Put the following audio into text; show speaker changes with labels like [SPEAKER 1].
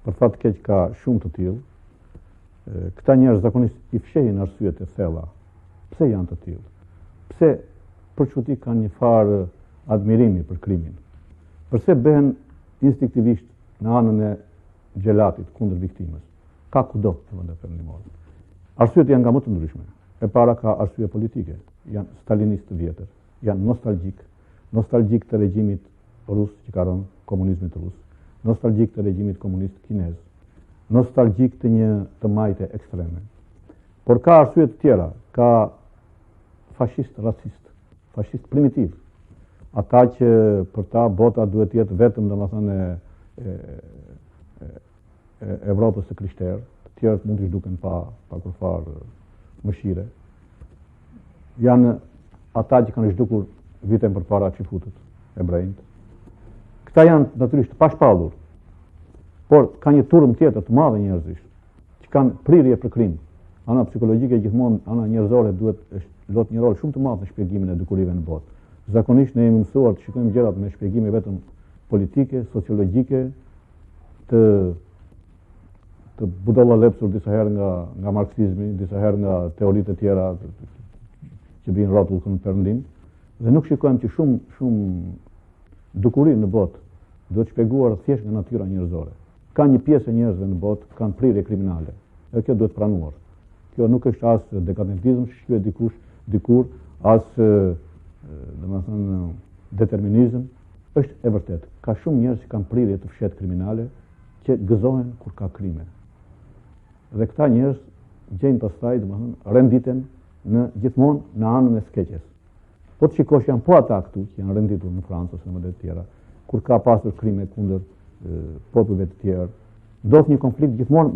[SPEAKER 1] për fat keq ka shumë të tillë. Këta njerëz zakonisht I fshehin arsyet e thella. Pse janë të tillë? Pse për çuti kanë një farë admirimi për krimin? Përse behen instinktivisht në anën e gjelatit kundër viktimës? Ka kudo në vendet perëndimore. Arsyet janë nga më të ndryshme. E para ka arsye politike, janë stalinist të vjetër, janë nostalgjik të regjimit rus që ka rënë, komunizmit rus, nostalgjik të regjimit komunist kinez, nostalgjik të majte ekstreme. Por ka arsye të tjera, ka fashist racist, fashist primitiv. Ata që për ta bota duhet jetë vetëm domethënë Evropës së krishterë, të tjerët mund të zhduken pa kurfar mëshire. Janë ata që kanë zhdukur vitin përpara çifutët, hebrejt. Këta janë natyrisht pashpallur, por ka një turm tjetër të madhe njerëzish që kanë prirje për krim. Ana psikologjike gjithmonë, ana njerëzore duhet lot një rol shumë të madh në shpjegimin e dukurive në botë. Zakonisht ne jemi mësuar të shikojmë gjërat me shpjegime vetëm politike, sociologjike, të budollalepsur disa herë nga marksizmi, disa herë nga teoritë e tjera që bijnë rrotull kënd perëndim, dhe nuk shikojmë që shumë dukuri në botë duhet shpjeguar thjesht nga natyra njerëzore. Ka një pjesë e njerëzve në botë kanë prirje kriminale, dhe kjo duhet pranuar. Kjo nuk është as dekadentizëm, shqyet dikur, as domethënë determinizëm, është e vërtet. Ka shumë njerëz që kanë prirje të fshetë kriminale që gëzohen kur ka krime. Dhe këta njerëz gjejnë pastaj domethënë renditen gjithmonë në anën e skeqes. Po të shikosh janë po ata këtu që janë renditur në Francë ose në vende të tjera, kur ka pasur krime kundër popujve të tjerë, ndodh një konflikt gjithmonë